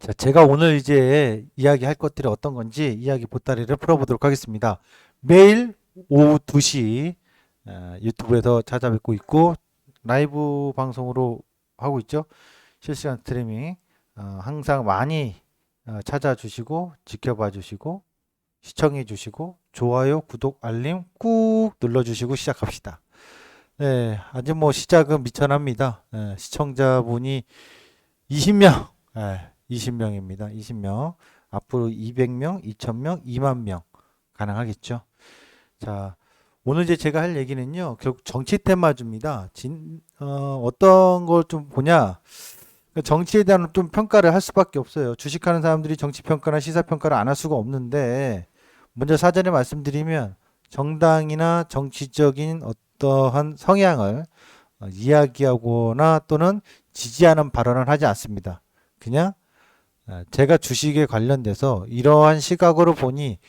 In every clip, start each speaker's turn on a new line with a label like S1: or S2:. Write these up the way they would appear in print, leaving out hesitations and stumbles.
S1: 자, 제가 오늘 이제 이야기할 것들이 어떤 건지 이야기 보따리를 풀어보도록 하겠습니다. 매일 오후 2시 유튜브에서 찾아뵙고 있고 라이브 방송으로 하고 있죠. 실시간 스트리밍 항상 많이 찾아주시고 지켜봐 주시고 시청해 주시고 좋아요, 구독, 알림 꾹 눌러주시고 시작합시다. 네, 아직 뭐 시작은 미천합니다. 시청자분이 20명, 20명입니다. 20명. 앞으로 200명, 2000명, 2만 명 가능하겠죠. 자, 오늘 이제 제가 할 얘기는요. 결국 정치 테마주입니다. 어떤 걸 좀 보냐? 그러니까 정치에 대한 좀 평가를 할 수밖에 없어요. 주식하는 사람들이 정치 평가나 시사 평가를 안 할 수가 없는데 먼저 사전에 말씀드리면 정당이나 정치적인 어떠한 성향을 이야기하거나 또는 지지하는 발언을 하지 않습니다. 그냥 제가 주식에 관련돼서 이러한 시각으로 보니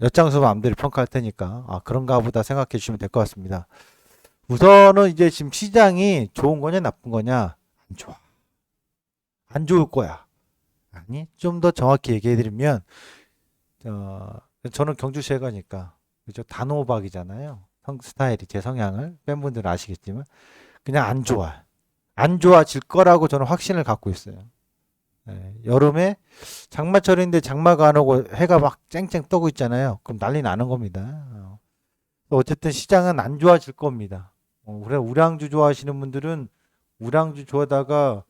S1: 엿장수 마음대로 평가할 테니까 그런가 보다 생각해 주시면 될 것 같습니다. 우선은 이제 지금 시장이 좋은 거냐 나쁜 거냐 안 좋아. 안 좋을 거야. 아니 좀 더 정확히 얘기해 드리면 저는 경주시에 가니까 그죠 단호박이잖아요. 스타일이 제 성향을 팬분들은 아시겠지만 그냥 안 좋아. 안 좋아질 거라고 저는 확신을 갖고 있어요. 여름에 장마철인데 장마가 안 오고 해가 막 쨍쨍 뜨고 있잖아요. 그럼 난리 나는 겁니다. 어쨌든 시장은 안 좋아질 겁니다. 그래 우량주 좋아하시는 분들은 우량주 좋아하다가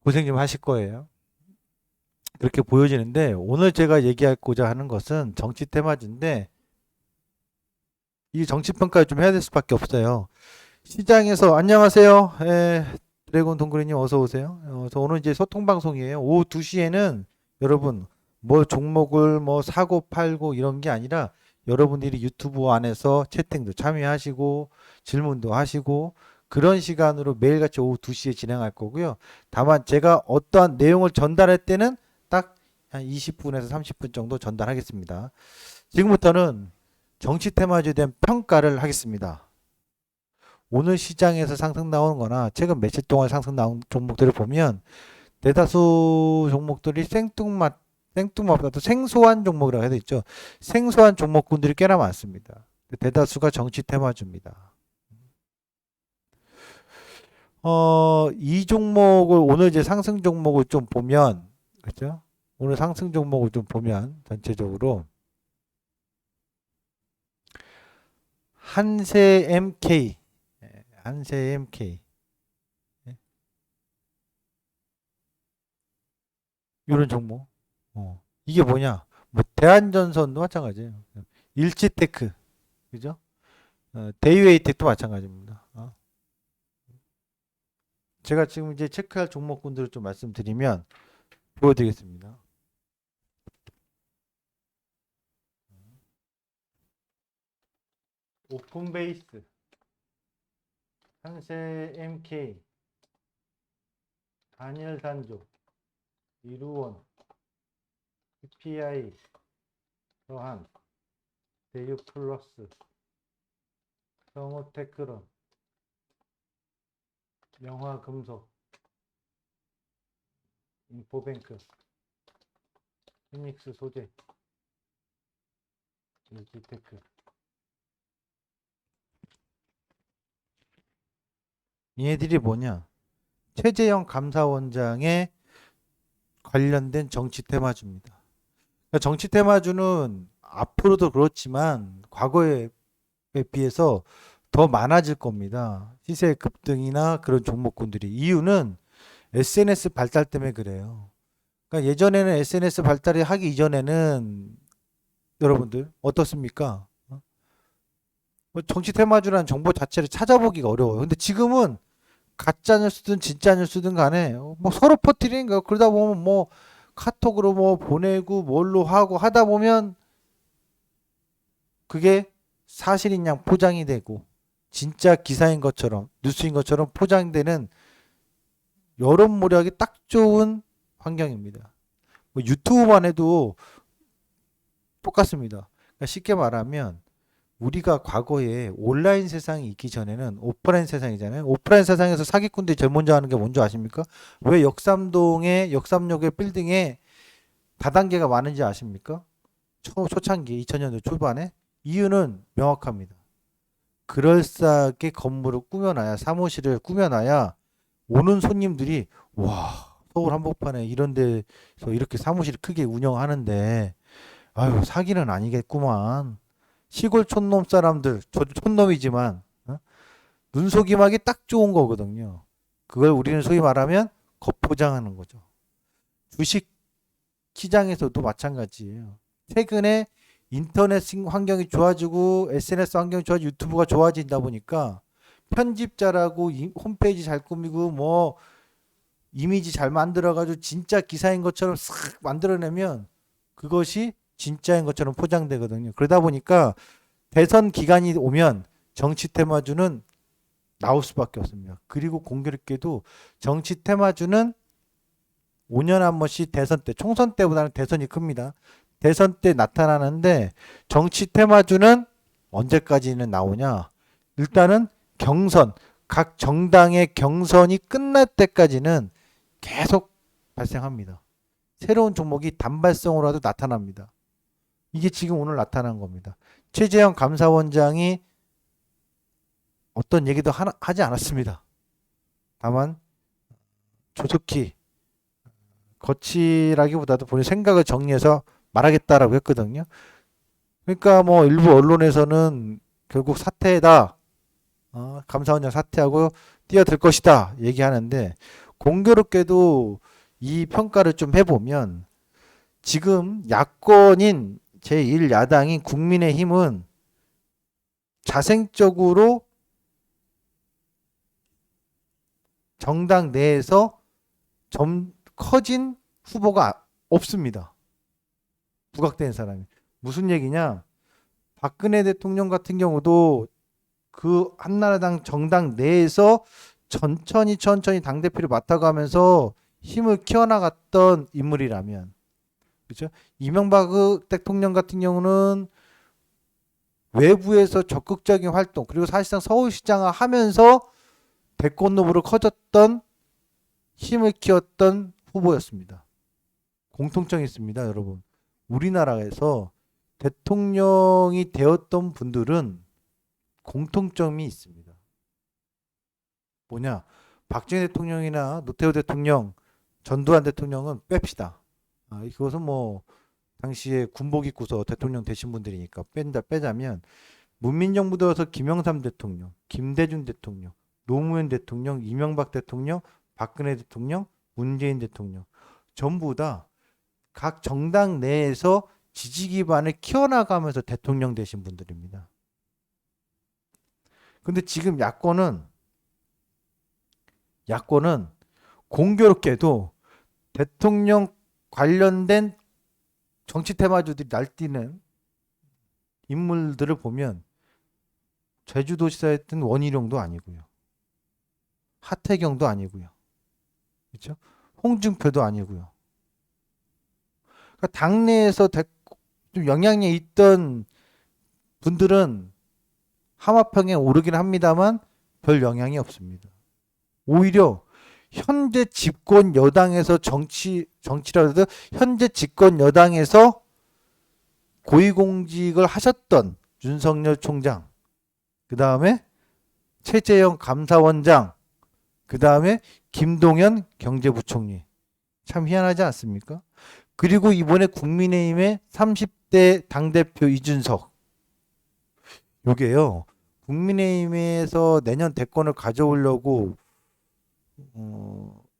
S1: 고생 좀 하실 거예요. 그렇게 보여지는데 오늘 제가 얘기하고자 하는 것은 정치 테마주인데 이 정치 평가를 좀 해야 될 수밖에 없어요. 시장에서 안녕하세요. 드래곤 동그리님 어서 오세요. 저 오늘 이제 소통 방송이에요. 오후 2시에는 여러분 뭐 종목을 뭐 사고 팔고 이런 게 아니라 여러분들이 유튜브 안에서 채팅도 참여하시고 질문도 하시고 그런 시간으로 매일같이 오후 2시에 진행할 거고요. 다만 제가 어떠한 내용을 전달할 때는 딱 한 20분에서 30분 정도 전달하겠습니다. 지금부터는 정치 테마주에 대한 평가를 하겠습니다. 오늘 시장에서 상승 나오는 거나 최근 며칠 동안 상승 나온 종목들을 보면 대다수 종목들이 생뚱맞보다도 생소한 종목이라고 해야 되죠. 생소한 종목군들이 꽤나 많습니다. 대다수가 정치 테마주입니다. 이 종목을 오늘 이제 상승 종목을 좀 보면 그렇죠? 오늘 상승 종목을 좀 보면 전체적으로 한세 MK 한세 MK 이런 종목. 이게 뭐냐? 뭐 대한전선도 마찬가지예요. 일치테크, 그죠? 데이웨이텍도 마찬가지입니다. 제가 지금 이제 체크할 종목군들을 좀 말씀드리면 보여드리겠습니다. 오픈베이스, 한세 MK, 단일산조, 이루원, PPI, 서한, 대유플러스, 성호테크론, 명화금속, 인포뱅크, 피닉스 소재, 일지테크. 얘들이 뭐냐? 최재형 감사원장에 관련된 정치 테마주입니다. 그러니까 정치 테마주는 앞으로도 그렇지만 과거에 비해서 더 많아질 겁니다. 시세 급등이나 그런 종목군들이. 이유는 SNS 발달 때문에 그래요. 그러니까 예전에는 SNS 발달이 하기 이전에는 여러분들 어떻습니까? 뭐 정치 테마주라는 정보 자체를 찾아보기가 어려워요. 근데 지금은 가짜 뉴스든 진짜 뉴스든 간에 뭐 서로 퍼뜨리는 거 그러다 보면 뭐 카톡으로 뭐 보내고 뭘로 하고 하다 보면 그게 사실인 양 포장이 되고 진짜 기사인 것처럼 뉴스인 것처럼 포장되는 여론모략이 딱 좋은 환경입니다. 뭐 유튜브만 해도 똑같습니다. 그러니까 쉽게 말하면 우리가 과거에 온라인 세상이 있기 전에는 오프라인 세상이잖아요. 오프라인 세상에서 사기꾼들이 제일 먼저 하는 게 뭔지 아십니까? 왜 역삼동의 역삼역의 빌딩에 다단계가 많은지 아십니까? 초창기 2000년대 초반에 이유는 명확합니다. 그럴싸하게 건물을 꾸며놔야 사무실을 꾸며놔야 오는 손님들이 와 서울 한복판에 이런 데서 이렇게 사무실 크게 운영하는데 아유 사기는 아니겠구만. 시골 촌놈 사람들 저도 촌놈이지만 눈속임하기 딱 좋은 거거든요. 그걸 우리는 소위 말하면 겉포장하는 거죠. 주식 시장에서도 마찬가지예요. 최근에 인터넷 환경이 좋아지고 SNS 환경이 좋아지고 유튜브가 좋아진다 보니까 편집자라고 홈페이지 잘 꾸미고 뭐 이미지 잘 만들어가지고 진짜 기사인 것처럼 싹 만들어내면 그것이 진짜인 것처럼 포장되거든요. 그러다 보니까 대선 기간이 오면 정치 테마주는 나올 수밖에 없습니다. 그리고 공교롭게도 정치 테마주는 5년 한 번씩 대선 때, 총선 때보다는 대선이 큽니다. 대선 때 나타나는데 정치 테마주는 언제까지는 나오냐? 일단은 경선, 각 정당의 경선이 끝날 때까지는 계속 발생합니다. 새로운 종목이 단발성으로라도 나타납니다. 이게 지금 오늘 나타난 겁니다. 최재형 감사원장이 어떤 얘기도 하지 않았습니다. 다만 조속히 거치라기보다도 본인 생각을 정리해서 말하겠다라고 했거든요. 그러니까 뭐 일부 언론에서는 결국 사퇴다. 감사원장 사퇴하고 뛰어들 것이다 얘기하는데 공교롭게도 이 평가를 좀 해보면 지금 야권인 제1야당인 국민의힘은 자생적으로 정당 내에서 점 커진 후보가 없습니다. 부각된 사람이. 무슨 얘기냐? 박근혜 대통령 같은 경우도 그 한나라당 정당 내에서 천천히 당대표를 맡아가면서 힘을 키워나갔던 인물이라면, 그렇죠? 이명박 대통령 같은 경우는 외부에서 적극적인 활동, 그리고 사실상 서울시장을 하면서 대권 후보로 커졌던 힘을 키웠던 후보였습니다. 공통점이 있습니다, 여러분. 우리나라에서 대통령이 되었던 분들은 공통점이 있습니다. 뭐냐? 박정희 대통령이나 노태우 대통령, 전두환 대통령은 뺍시다. 이것은 뭐 당시에 군복 입고서 대통령 되신 분들이니까 빼자면 문민정부 들어서 김영삼 대통령, 김대중 대통령, 노무현 대통령, 이명박 대통령, 박근혜 대통령, 문재인 대통령 전부 다 각 정당 내에서 지지 기반을 키워나가면서 대통령 되신 분들입니다. 근데 지금 야권은 공교롭게도 대통령 관련된 정치 테마주들이 날뛰는 인물들을 보면 제주도지사였던 원희룡도 아니고요. 하태경도 아니고요. 그렇죠? 홍준표도 아니고요. 그러니까 당내에서 좀 영향력이 있던 분들은 하마평에 오르긴 합니다만 별 영향이 없습니다. 오히려 현재 집권 여당에서 정치라도 현재 집권 여당에서 고위공직을 하셨던 윤석열 총장, 그 다음에 최재형 감사원장, 그 다음에 김동연 경제부총리. 참 희한하지 않습니까? 그리고 이번에 국민의힘의 30대 당대표 이준석. 요게요. 국민의힘에서 내년 대권을 가져오려고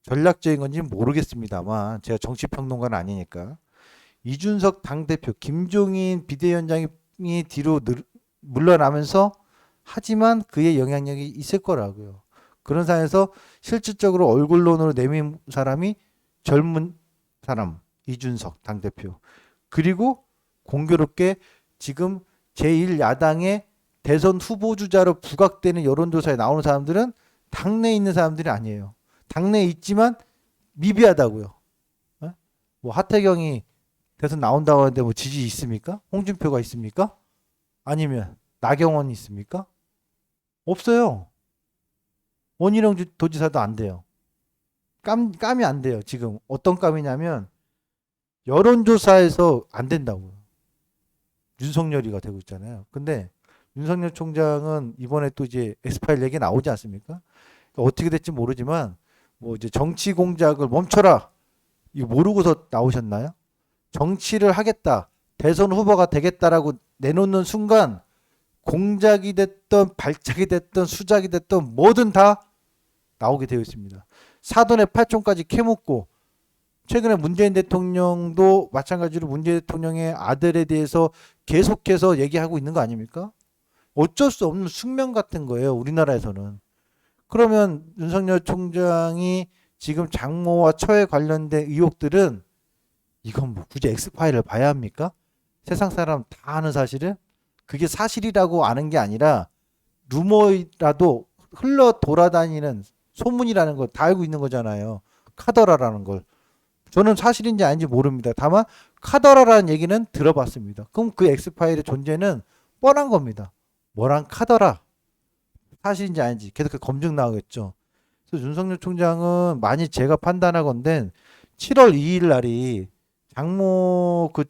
S1: 전략적인 건지는 모르겠습니다만 제가 정치평론가는 아니니까 이준석 당대표 김종인 비대위원장이 뒤로 물러나면서 하지만 그의 영향력이 있을 거라고요. 그런 상황에서 실질적으로 얼굴론으로 내민 사람이 젊은 사람 이준석 당대표, 그리고 공교롭게 지금 제1야당의 대선 후보주자로 부각되는 여론조사에 나오는 사람들은 당내에 있는 사람들이 아니에요. 당내에 있지만 미비하다고요. 뭐 하태경이 대선 나온다고 하는데 뭐 지지 있습니까? 홍준표가 있습니까? 아니면 나경원이 있습니까? 없어요. 원희룡 도지사도 안 돼요. 감이 안 돼요. 지금 어떤 감이냐면 여론조사에서 안 된다고요. 윤석열이가 되고 있잖아요. 근데 윤석열 총장은 이번에 또 이제 엑스파일 얘기 나오지 않습니까? 그러니까 어떻게 될지 모르지만 뭐 이제 정치 공작을 멈춰라. 이거 모르고서 나오셨나요? 정치를 하겠다. 대선 후보가 되겠다라고 내놓는 순간 공작이 됐던 발작이 됐던 수작이 됐던 뭐든 다 나오게 되어 있습니다. 사돈의 팔촌까지 캐묻고 최근에 문재인 대통령도 마찬가지로 문재인 대통령의 아들에 대해서 계속해서 얘기하고 있는 거 아닙니까? 어쩔 수 없는 숙명 같은 거예요. 우리나라에서는. 그러면 윤석열 총장이 지금 장모와 처에 관련된 의혹들은 이건 뭐 굳이 엑스파일을 봐야 합니까? 세상 사람 다 아는 사실은 그게 사실이라고 아는 게 아니라 루머라도 흘러 돌아다니는 소문이라는 걸 다 알고 있는 거잖아요. 카더라라는 걸. 저는 사실인지 아닌지 모릅니다. 다만 카더라라는 얘기는 들어봤습니다. 그럼 그 엑스파일의 존재는 뻔한 겁니다. 뭐랑 카더라. 사실인지 아닌지 계속 검증 나오겠죠. 그래서 윤석열 총장은 만일 제가 판단하건대 7월 2일 날이 장모 그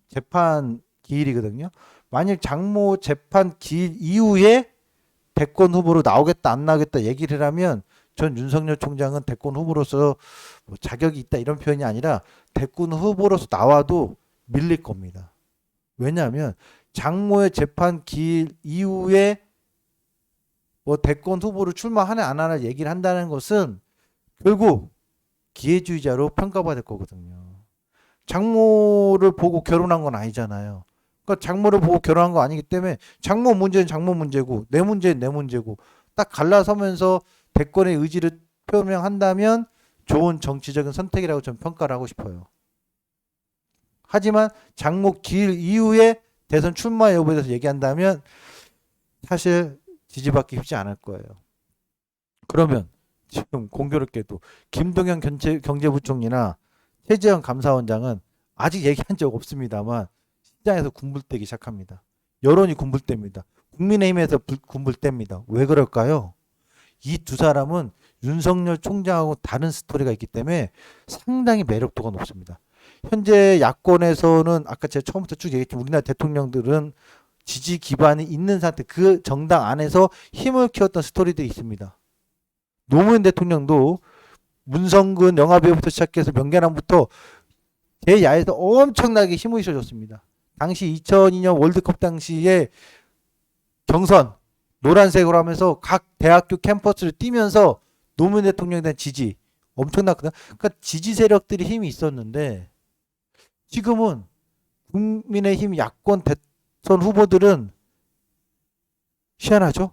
S1: 재판 기일이거든요. 만일 장모 재판 기일 이후에 대권 후보로 나오겠다 안 나오겠다 얘기를 하면 전 윤석열 총장은 대권 후보로서 뭐 자격이 있다 이런 표현이 아니라 대권 후보로서 나와도 밀릴 겁니다. 왜냐하면 장모의 재판 기일 이후에 뭐 대권 후보로 출마하나 안 하나 얘기를 한다는 것은 결국 기회주의자로 평가받을 거거든요. 장모를 보고 결혼한 건 아니잖아요. 그러니까 장모를 보고 결혼한 거 아니기 때문에 장모 문제는 장모 문제고 내 문제는 내 문제고 딱 갈라서면서 대권의 의지를 표명한다면 좋은 정치적인 선택이라고 저는 평가를 하고 싶어요. 하지만 장모 기일 이후에 대선 출마 여부에 대해서 얘기한다면 사실 지지받기 쉽지 않을 거예요. 그러면 지금 공교롭게도 김동연 경제부총리나 최재형 감사원장은 아직 얘기한 적 없습니다만 시장에서 군불대기 시작합니다. 여론이 군불대입니다. 국민의힘에서 군불대입니다. 왜 그럴까요? 이 두 사람은 윤석열 총장하고 다른 스토리가 있기 때문에 상당히 매력도가 높습니다. 현재 야권에서는 아까 제가 처음부터 쭉 얘기했지만 우리나라 대통령들은 지지 기반이 있는 상태, 그 정당 안에서 힘을 키웠던 스토리들이 있습니다. 노무현 대통령도 문성근 영화배우부터 시작해서 명계남부터 제야에서 엄청나게 힘을 실어줬습니다. 당시 2002년 월드컵 당시에 경선 노란색으로 하면서 각 대학교 캠퍼스를 뛰면서 노무현 대통령에 대한 지지 엄청났거든요. 그러니까 지지 세력들이 힘이 있었는데 지금은 국민의힘 야권 대선 후보들은 희한하죠.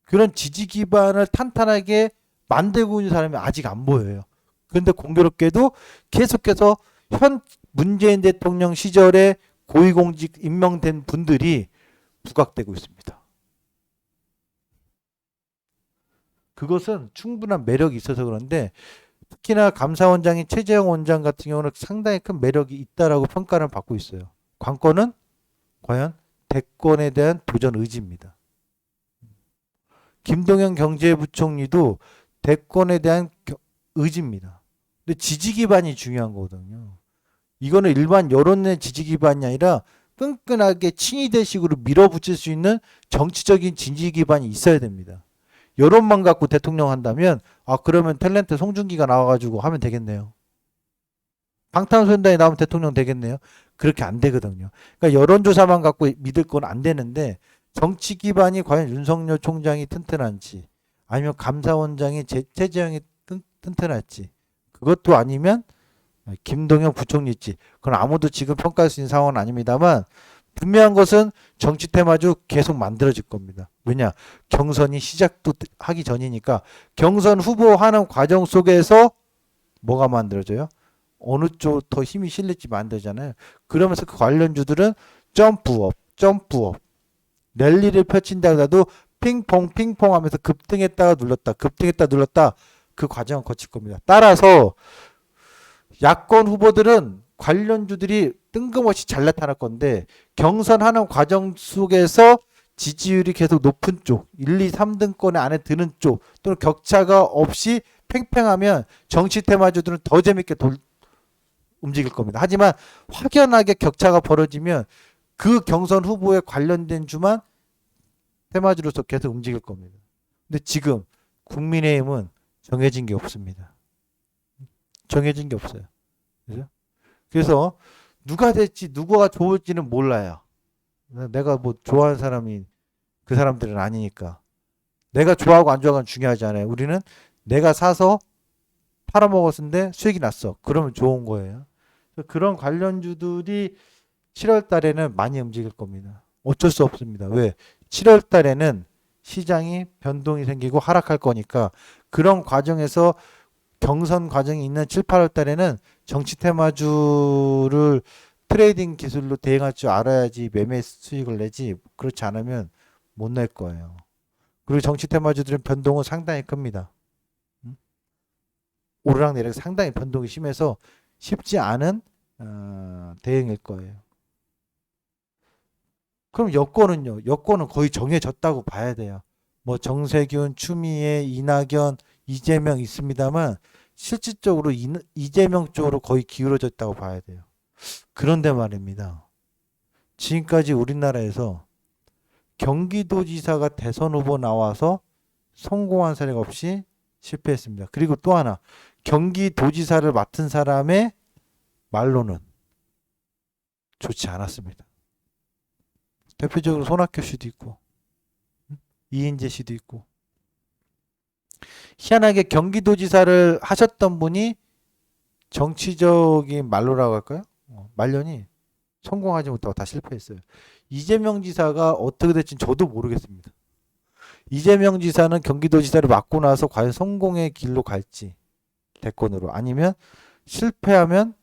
S1: 그런 지지 기반을 탄탄하게 만들고 있는 사람이 아직 안 보여요. 그런데 공교롭게도 계속해서 현 문재인 대통령 시절에 고위공직 임명된 분들이 부각되고 있습니다. 그것은 충분한 매력이 있어서 그런데 특히나 감사원장인 최재형 원장 같은 경우는 상당히 큰 매력이 있다라고 평가를 받고 있어요. 관건은 과연 대권에 대한 도전 의지입니다. 김동연 경제부총리도 대권에 대한 의지입니다. 근데 지지 기반이 중요한 거거든요. 이거는 일반 여론의 지지 기반이 아니라 끈끈하게 친이대식으로 밀어붙일 수 있는 정치적인 지지 기반이 있어야 됩니다. 여론만 갖고 대통령 한다면 그러면 탤런트 송중기가 나와가지고 하면 되겠네요. 방탄소년단이 나오면 대통령 되겠네요. 그렇게 안 되거든요. 그러니까 여론조사만 갖고 믿을 건 안 되는데 정치 기반이 과연 윤석열 총장이 튼튼한지 아니면 감사원장이 최재형이 튼튼할지 그것도 아니면 김동연 부총리지 그건 아무도 지금 평가할 수 있는 상황은 아닙니다만 분명한 것은 정치 테마주 계속 만들어질 겁니다. 왜냐? 경선이 시작도 하기 전이니까 경선 후보하는 과정 속에서 뭐가 만들어져요? 어느 쪽 더 힘이 실릴지 만들잖아요. 그러면서 그 관련주들은 점프업 랠리를 펼친다 하더라도 핑퐁 하면서 급등했다가 눌렀다 그 과정을 거칠 겁니다. 따라서 야권 후보들은 관련주들이 뜬금없이 잘 나타날 건데 경선하는 과정 속에서 지지율이 계속 높은 쪽 1, 2, 3등권에 안에 드는 쪽 또는 격차가 없이 팽팽하면 정치 테마주들은 더 재밌게 움직일 겁니다. 하지만 확연하게 격차가 벌어지면 그 경선 후보에 관련된 주만 테마주로서 계속 움직일 겁니다. 근데 지금 국민의힘은 정해진 게 없습니다. 정해진 게 없어요. 그래서 누가 될지 누가 좋을지는 몰라요. 내가 뭐 좋아하는 사람이 그 사람들은 아니니까. 내가 좋아하고 안 좋아하는 건 중요하지 않아요. 우리는 내가 사서 팔아먹었는데 수익이 났어. 그러면 좋은 거예요. 그런 관련주들이 7월 달에는 많이 움직일 겁니다. 어쩔 수 없습니다. 왜? 7월 달에는 시장이 변동이 생기고 하락할 거니까 그런 과정에서 경선 과정이 있는 7, 8월 달에는 정치 테마주를 트레이딩 기술로 대응할 줄 알아야지 매매 수익을 내지 그렇지 않으면 못 낼 거예요. 그리고 정치 테마주들은 변동은 상당히 큽니다. 오르락내리락 상당히 변동이 심해서 쉽지 않은 대응일 거예요. 그럼 여권은요? 여권은 거의 정해졌다고 봐야 돼요. 뭐 정세균, 추미애, 이낙연, 이재명 있습니다만 실질적으로 이재명 쪽으로 거의 기울어졌다고 봐야 돼요. 그런데 말입니다. 지금까지 우리나라에서 경기도지사가 대선 후보 나와서 성공한 사례가 없이 실패했습니다. 그리고 또 하나 경기도지사를 맡은 사람의 말로는 좋지 않았습니다. 대표적으로 손학규 씨도 있고 이인재 씨도 있고 희한하게 경기도지사를 하셨던 분이 정치적인 말로라고 할까요? 말년이 성공하지 못하고 다 실패했어요. 이재명 지사가 어떻게 될지 저도 모르겠습니다. 이재명 지사는 경기도지사를 맡고 나서 과연 성공의 길로 갈지 대권으로 아니면 실패하면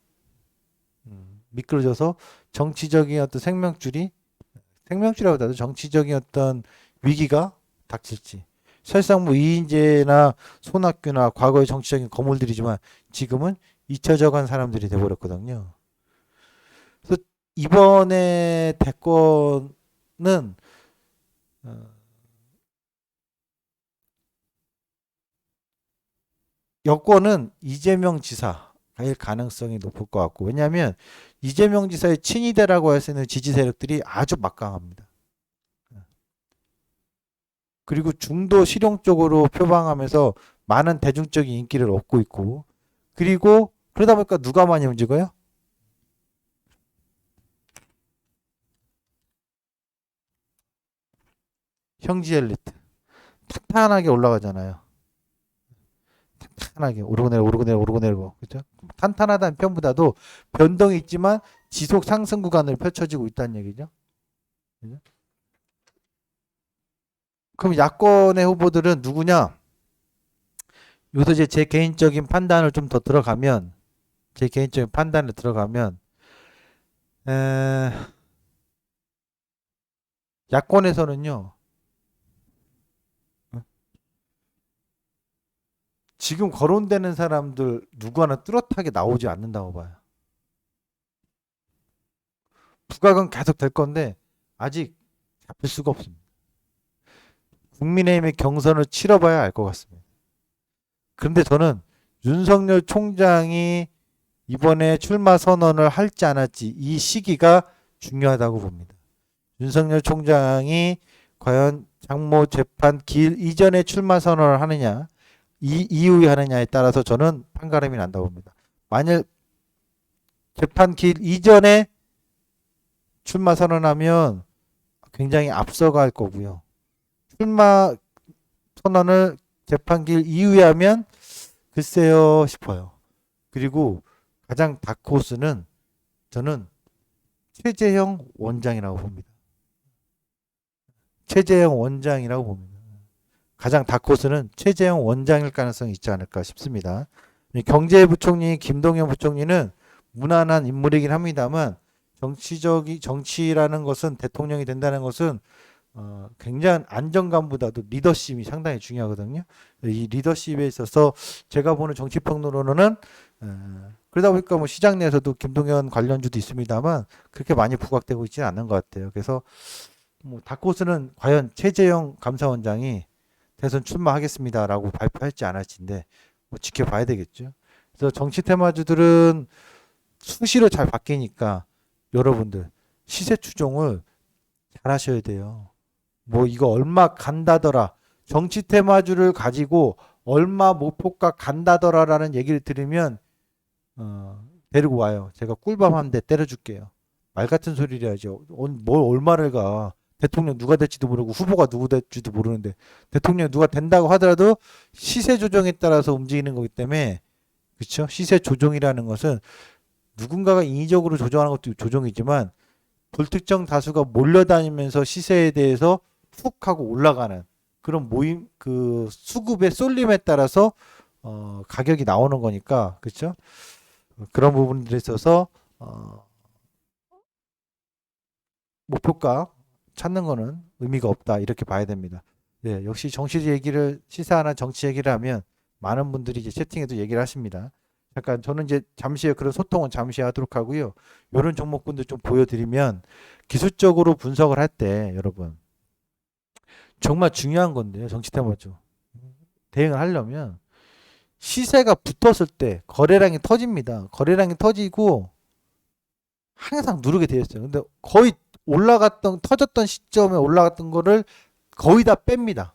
S1: 미끄러져서 정치적인 어떤 생명줄이라고도 정치적인 어떤 위기가 닥칠지. 사실상 뭐 이인재나 손학규나 과거의 정치적인 거물들이지만 지금은 잊혀져간 사람들이 돼버렸거든요. 그래서 이번에 대권은 여권은 이재명 지사일 가능성이 높을 것 같고 왜냐하면 이재명 지사의 친이대라고 할 수 있는 지지 세력들이 아주 막강합니다. 그리고 중도 실용 쪽으로 표방하면서 많은 대중적인 인기를 얻고 있고 그리고 그러다 보니까 누가 많이 움직여요? 형지 엘리트 탄탄하게 올라가잖아요. 탄탄하게 오르고 내리고 그렇죠? 탄탄하다는 편보다도 변동이 있지만 지속 상승 구간을 펼쳐지고 있다는 얘기죠. 그렇죠? 그럼 야권의 후보들은 누구냐? 여기서 이제 제 개인적인 판단을 좀 더 들어가면 야권에서는요. 지금 거론되는 사람들 누구 하나 뚜렷하게 나오지 않는다고 봐요. 부각은 계속 될 건데 아직 잡힐 수가 없습니다. 국민의힘의 경선을 치러봐야 알 것 같습니다. 그런데 저는 윤석열 총장이 이번에 출마 선언을 할지 안 할지 이 시기가 중요하다고 봅니다. 윤석열 총장이 과연 장모 재판 길 이전에 출마 선언을 하느냐 이후에 하느냐에 따라서 저는 판가름이 난다고 봅니다. 만약 재판 길 이전에 출마 선언하면 굉장히 앞서갈 거고요. 출마 선언을 재판길 이후에 하면 글쎄요 싶어요. 그리고 가장 다크호스는 저는 최재형 원장이라고 봅니다. 최재형 원장이라고 봅니다. 가장 다크호스는 최재형 원장일 가능성이 있지 않을까 싶습니다. 경제부총리 김동연 부총리는 무난한 인물이긴 합니다만 정치라는 것은 대통령이 된다는 것은 굉장한 안정감보다도 리더십이 상당히 중요하거든요. 이 리더십에 있어서 제가 보는 정치평론으로는 그러다 보니까 뭐 시장 내에서도 김동연 관련주도 있습니다만 그렇게 많이 부각되고 있지는 않는 것 같아요. 그래서 뭐 다코스는 과연 최재형 감사원장이 대선 출마하겠습니다라고 발표할지 안 할지인데 뭐 지켜봐야 되겠죠. 그래서 정치 테마주들은 수시로 잘 바뀌니까 여러분들 시세 추종을 잘 하셔야 돼요. 뭐 이거 얼마 간다더라. 정치 테마주를 가지고 얼마 목표가 간다더라라는 얘기를 들으면 데리고 와요. 제가 꿀밤 한 대 때려줄게요. 말 같은 소리를 해야죠. 뭘 얼마를 가. 대통령 누가 될지도 모르고 후보가 누구 될지도 모르는데 대통령 누가 된다고 하더라도 시세 조정에 따라서 움직이는 거기 때문에 그렇죠? 시세 조정이라는 것은 누군가가 인위적으로 조정하는 것도 조정이지만 불특정 다수가 몰려다니면서 시세에 대해서 훅 하고 올라가는 그런 모임 그 수급의 쏠림에 따라서 가격이 나오는 거니까 그렇죠? 그런 부분들에 있어서 목표가 찾는 거는 의미가 없다 이렇게 봐야 됩니다. 네, 역시 정치 얘기를 시사하나 정치 얘기를 하면 많은 분들이 이제 채팅에도 얘기를 하십니다. 잠깐 저는 이제 잠시 그런 소통은 잠시 하도록 하고요. 이런 종목군들 좀 보여드리면 기술적으로 분석을 할 때 여러분 정말 중요한 건데요. 정치 테마죠. 대응을 하려면 시세가 붙었을 때 거래량이 터집니다. 거래량이 터지고 항상 누르게 되어 있어요. 근데 거의 터졌던 시점에 올라갔던 거를 거의 다 뺍니다.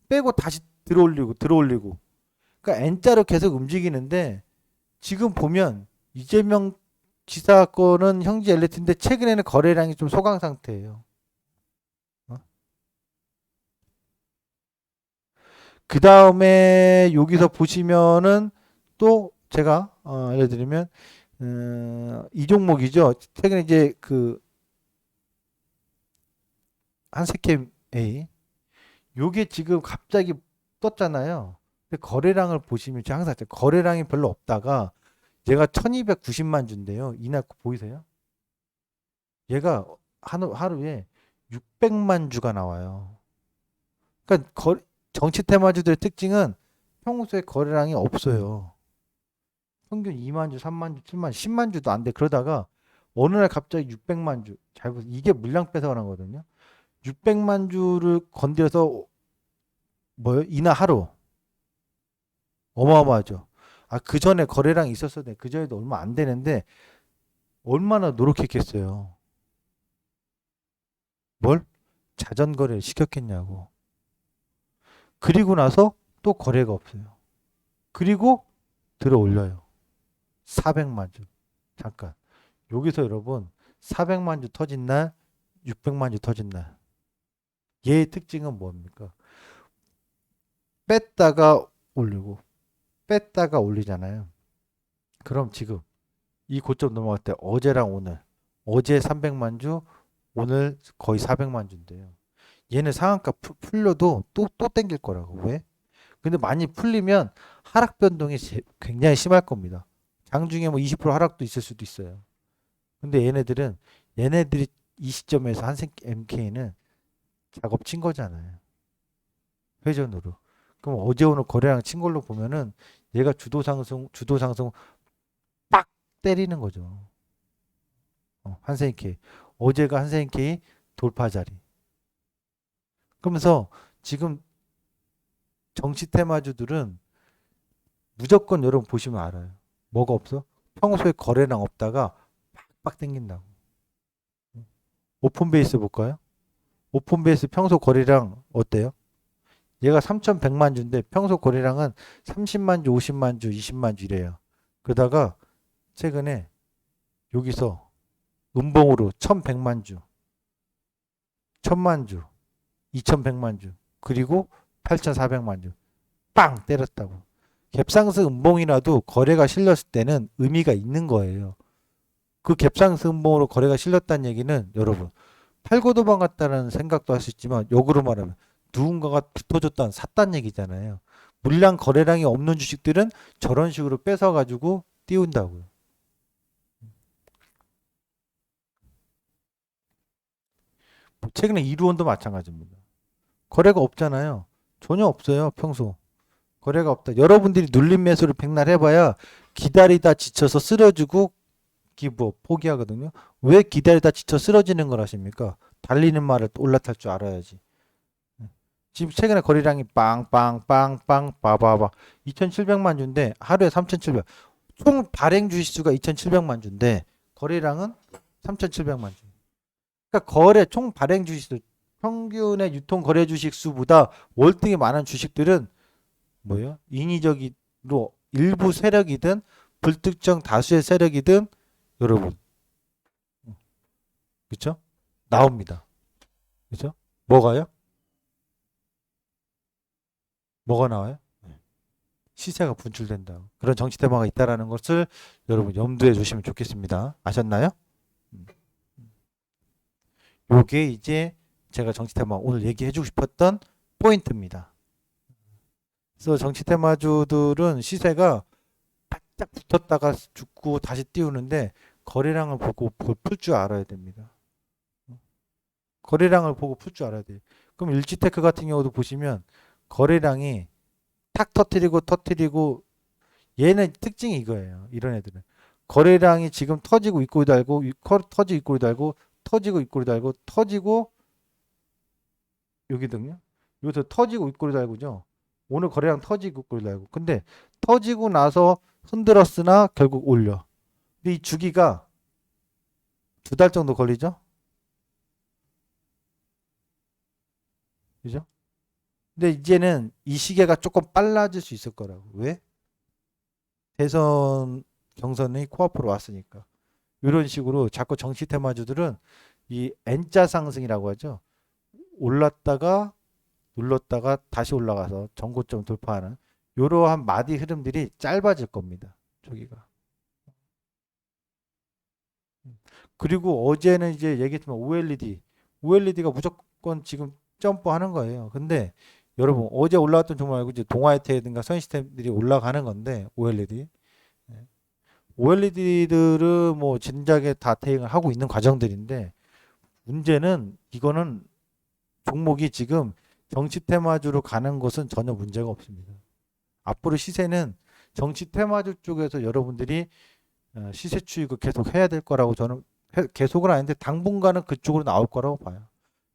S1: 빼고 다시 들어올리고. 그러니까 N자로 계속 움직이는데 지금 보면 이재명 지사 건은 형제 엘리트인데 최근에는 거래량이 좀 소강 상태예요. 그 다음에 여기서 보시면은 또 제가 알려드리면 이 종목이죠. 최근에 이제 그 한세캠 A 요게 지금 갑자기 떴잖아요. 근데 거래량을 보시면 제가 항상 거래량이 별로 없다가 얘가 1290만 주인데요. 이날 보이세요? 얘가 하루에 600만 주가 나와요. 그러니까 정치 테마주들의 특징은 평소에 거래량이 없어요. 평균 2만 주, 3만 주, 7만, 10만 주도 안 돼. 그러다가 어느 날 갑자기 600만 주. 잘 보세요. 이게 물량 뺏어가는 거거든요. 600만 주를 건드려서 뭐요? 이날 하루 어마어마하죠. 그 전에 거래량이 있었어야 돼. 그 전에도 얼마 안 되는데 얼마나 노력했겠어요. 뭘? 자전거래를 시켰겠냐고. 그리고 나서 또 거래가 없어요. 그리고 들어 올려요. 400만 주. 잠깐. 여기서 여러분 400만 주 터진 날, 600만 주 터진 날. 얘의 특징은 뭡니까? 뺐다가 올리고 뺐다가 올리잖아요. 그럼 지금 이 고점 넘어갈 때 어제랑 오늘 어제 300만 주 오늘 거의 400만 주인데요. 얘는 상한가 풀려도 또 땡길 거라고. 왜? 근데 많이 풀리면 하락 변동이 굉장히 심할 겁니다. 장중에 뭐 20% 하락도 있을 수도 있어요. 근데 얘네들이 이 시점에서 한생 MK는 작업 친 거잖아요. 회전으로. 그럼 어제 오늘 거래량 친 걸로 보면은 얘가 주도 상승 빡 때리는 거죠. 한생 K. 어제가 한생 K 돌파 자리. 그러면서 지금 정치 테마주들은 무조건 여러분 보시면 알아요. 뭐가 없어? 평소에 거래량 없다가 빡빡 땡긴다고. 오픈베이스 볼까요? 오픈베이스 평소 거래량 어때요? 얘가 3,100만 주인데 평소 거래량은 30만 주, 50만 주, 20만 주 이래요. 그러다가 최근에 여기서 음봉으로 1,100만 주, 1,000만 주, 2,100만 주, 그리고 8,400만 주. 빵 때렸다고. 갭상승 음봉이라도 거래가 실렸을 때는 의미가 있는 거예요. 그 갭상승 음봉으로 거래가 실렸다는 얘기는 여러분 팔고 도망갔다는 생각도 할 수 있지만 역으로 말하면 누군가가 붙어줬다는 샀다는 얘기잖아요. 물량 거래량이 없는 주식들은 저런 식으로 뺏어가지고 띄운다고요. 최근에 이루원도 마찬가지입니다. 거래가 없잖아요. 전혀 없어요. 평소. 거래가 없다. 여러분들이 눌림 매수를 백날 해봐야 기다리다 지쳐서 쓰러지고 기부업 포기하거든요. 왜 기다리다 지쳐 쓰러지는 걸 하십니까? 달리는 말을 올라탈 줄 알아야지. 지금 최근에 거래량이 빵빵빵빵 봐봐봐 2,700만 주인데 하루에 3,700. 총 발행 주식수가 2,700만 주인데 거래량은 3,700만 주. 그러니까 거래 총 발행 주식수 평균의 유통 거래 주식 수보다 월등히 많은 주식들은 뭐예요? 인위적으로 일부 세력이든 불특정 다수의 세력이든 여러분 그렇죠? 나옵니다. 그렇죠? 뭐가요? 뭐가 나와요? 시세가 분출된다. 그런 정치 테마가 있다라는 것을 여러분 염두에 두시면 좋겠습니다. 아셨나요? 음. 요게 이제 제가 정치 테마 오늘 얘기해 주고 싶었던 포인트입니다. 그래서 정치 테마주들은 시세가 바짝 붙었다가 죽고 다시 띄우는데 거래량을 보고 풀 줄 알아야 됩니다. 거래량을 보고 풀 줄 알아야 돼요. 그럼 일지테크 같은 경우도 보시면 거래량이 탁 터트리고 얘는 특징이 이거예요. 이런 애들은 거래량이 지금 터지고 입꼬리 달고 터지고 입꼬리 달고 터지고 입꼬리 달고 터지고 여기든요. 여기서 터지고 입꼬리 달고죠. 오늘 거래량 터지고 입꼬리 달고. 근데 터지고 나서 흔들었으나 결국 올려. 근데 이 주기가 2달 정도 걸리죠. 그죠? 근데 이제는 이 시계가 조금 빨라질 수 있을 거라고. 왜? 대선 경선이 코앞으로 왔으니까. 이런 식으로 자꾸 정치 테마주들은 이 N자 상승이라고 하죠. 올랐다가 눌렀다가 다시 올라가서 전고점 돌파하는 이러한 마디 흐름들이 짧아질 겁니다. 저기가. 그리고 어제는 이제 얘기했지만 OLED가 무조건 지금 점프하는 거예요. 근데 여러분 어제 올라왔던 종목 말고 이제 동아이테든가 선시스템들이 올라가는 건데 OLED. OLED들은 뭐 진작에 다 대응을 하고 있는 과정들인데 문제는 이거는 종목이 지금 정치 테마주로 가는 것은 전혀 문제가 없습니다. 앞으로 시세는 정치 테마주 쪽에서 여러분들이 시세 추이를 계속 해야 될 거라고 저는 계속은 아닌데 당분간은 그쪽으로 나올 거라고 봐요.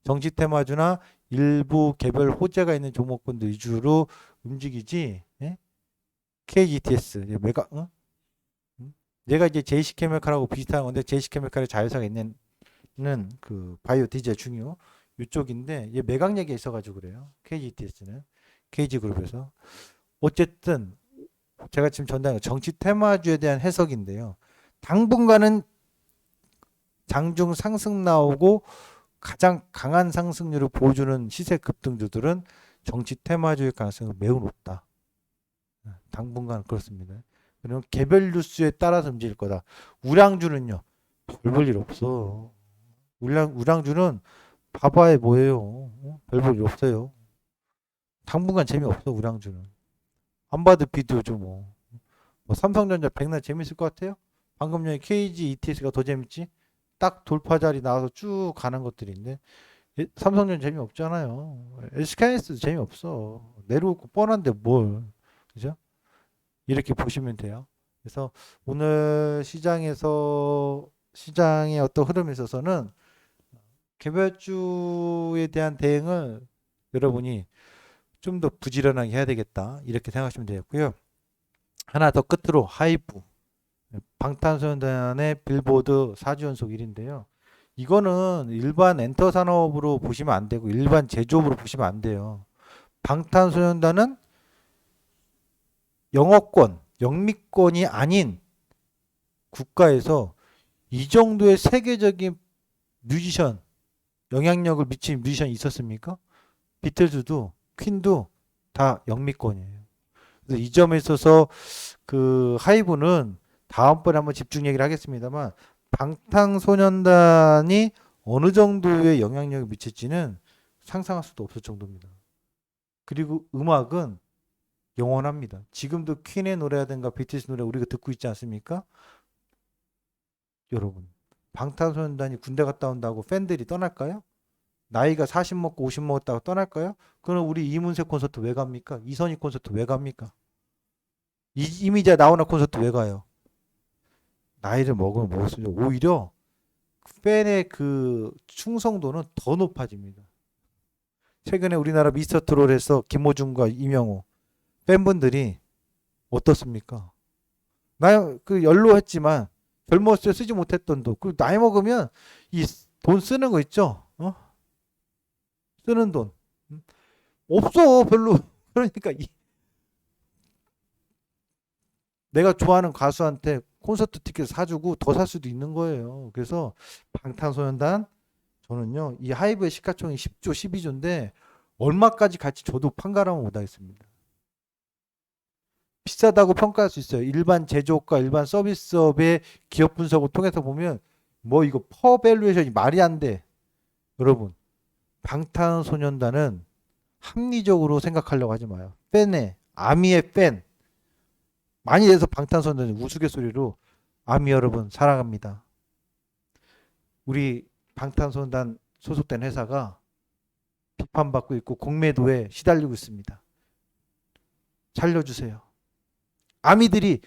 S1: 정치 테마주나 일부 개별 호재가 있는 종목군들 위주로 움직이지. 예? KGTS 메가 응? 얘가 이제 제이시케미칼하고 비슷한 건데 제이시케미칼의 자회사가 있는 그 바이오 디젤 중요 이쪽인데 얘 매각 얘기가 있어가지고 그래요. KGTS는 KG그룹에서 어쨌든 제가 지금 전달한 정치 테마주에 대한 해석인데요. 당분간은 장중 상승 나오고 가장 강한 상승률을 보여주는 시세 급등주들은 정치 테마주의 가능성이 매우 높다. 당분간 그렇습니다. 그러면 개별 뉴스에 따라서 움직일 거다. 우량주는요. 별 볼 일 없어. 우량주는 봐봐야 뭐예요. 별 볼 일 없어요. 당분간 재미없어 우량주는. 안 봐도 비디오죠 뭐. 삼성전자 백날 재밌을 것 같아요? 방금 전에 KG ETS가 더 재밌지? 딱 돌파 자리 나와서 쭉 가는 것들인데 삼성전자 재미없잖아요. SK하이닉스도 재미없어. 내려오고 뻔한데 뭘. 그죠? 이렇게 보시면 돼요. 그래서 오늘 시장의 어떤 흐름에 있어서는 개별주에 대한 대응을 여러분이 좀 더 부지런하게 해야 되겠다. 이렇게 생각하시면 되겠고요. 하나 더 끝으로 하이브. 방탄소년단의 빌보드 4주 연속 1인데요. 이거는 일반 엔터 산업으로 보시면 안 되고 일반 제조업으로 보시면 안 돼요. 방탄소년단은 영미권이 아닌 국가에서 이 정도의 세계적인 뮤지션, 영향력을 미친 뮤지션이 있었습니까? 비틀즈도 퀸도 다 영미권이에요. 그래서 이 점에 있어서 그 하이브는 다음번에 한번 집중 얘기를 하겠습니다만 방탄소년단이 어느 정도의 영향력을 미칠지는 상상할 수도 없을 정도입니다. 그리고 음악은 영원합니다. 지금도 퀸의 노래라든가 BTS 노래 우리가 듣고 있지 않습니까? 여러분 방탄소년단이 군대 갔다 온다고 팬들이 떠날까요? 나이가 40 먹고 50 먹었다고 떠날까요? 그럼 우리 이문세 콘서트 왜 갑니까? 이선희 콘서트 왜 갑니까? 이미자 나오나 콘서트 왜 가요? 나이를 먹으면 먹을수록 오히려 팬의 그 충성도는 더 높아집니다. 최근에 우리나라 미스터 트롯에서 김호중과 이명호 팬분들이 어떻습니까? 나 그 연로했지만 젊었을 때 쓰지 못했던 돈. 그 나이 먹으면 이 돈 쓰는 거 있죠? 쓰는 돈 없어 별로. 그러니까 내가 좋아하는 가수한테 콘서트 티켓 사주고 더 살 수도 있는 거예요. 그래서 방탄소년단 저는요 이 하이브의 시가총액 10조 12조인데 얼마까지 갈지 저도 판가름은 못하겠습니다. 비싸다고 평가할 수 있어요. 일반 제조업과 일반 서비스업의 기업 분석을 통해서 보면 뭐 이거 퍼밸류에이션이 말이 안 돼. 여러분 방탄소년단은 합리적으로 생각하려고 하지 마요. 팬의 아미의 팬 많이 돼서 방탄소년단 우스갯소리로 아미 여러분 사랑합니다. 우리 방탄소년단 소속된 회사가 비판받고 있고 공매도에 시달리고 있습니다. 살려주세요. 아미들이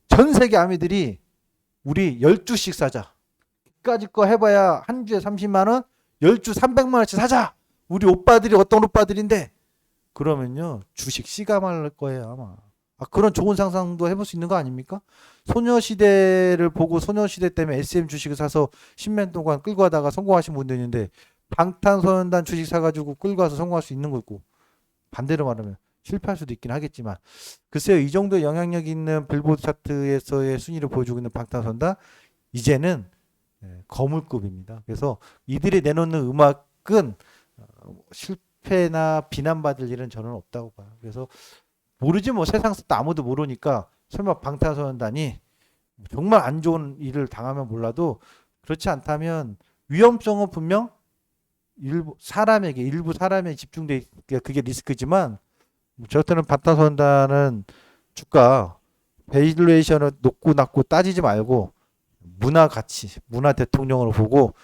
S1: 전 세계 아미들이 우리 12씩 사자. 까지 거 해봐야 한 주에 30만 원, 10주 300만 원씩 사자. 우리 오빠들이 어떤 오빠들인데 그러면요 주식 씨가 말할 거예요 아마. 그런 좋은 상상도 해볼 수 있는 거 아닙니까? 소녀시대를 보고 소녀시대 때문에 SM 주식을 사서 10년 동안 끌고 가다가 성공하신 분도 있는데 방탄소년단 주식 사가지고 끌고 가서 성공할 수 있는 거고 반대로 말하면 실패할 수도 있긴 하겠지만 글쎄요 이 정도 영향력 있는 빌보드 차트에서의 순위를 보여주고 있는 방탄소년단 이제는 거물급입니다. 그래서 이들이 내놓는 음악은 실패나 비난받을 일은 저는 없다고 봐요. 그래서 모르지 뭐 세상 또 아무도 모르니까 설마 방탄소년단이 정말 안 좋은 일을 당하면 몰라도 그렇지 않다면 위험성은 분명 일부 사람에 집중돼 있게 그게 리스크지만 저 때는 방탄소년단은 주가 밸류에이션을 높고 낮고 따지지 말고 문화 가치, 문화 대통령으로 보고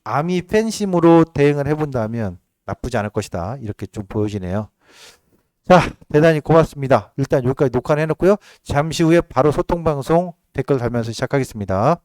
S1: 아미 팬심으로 대응을 해본다면 나쁘지 않을 것이다. 이렇게 좀 보여지네요. 자, 대단히 고맙습니다. 일단 여기까지 녹화를 해놓고요. 잠시 후에 바로 소통방송 댓글 달면서 시작하겠습니다.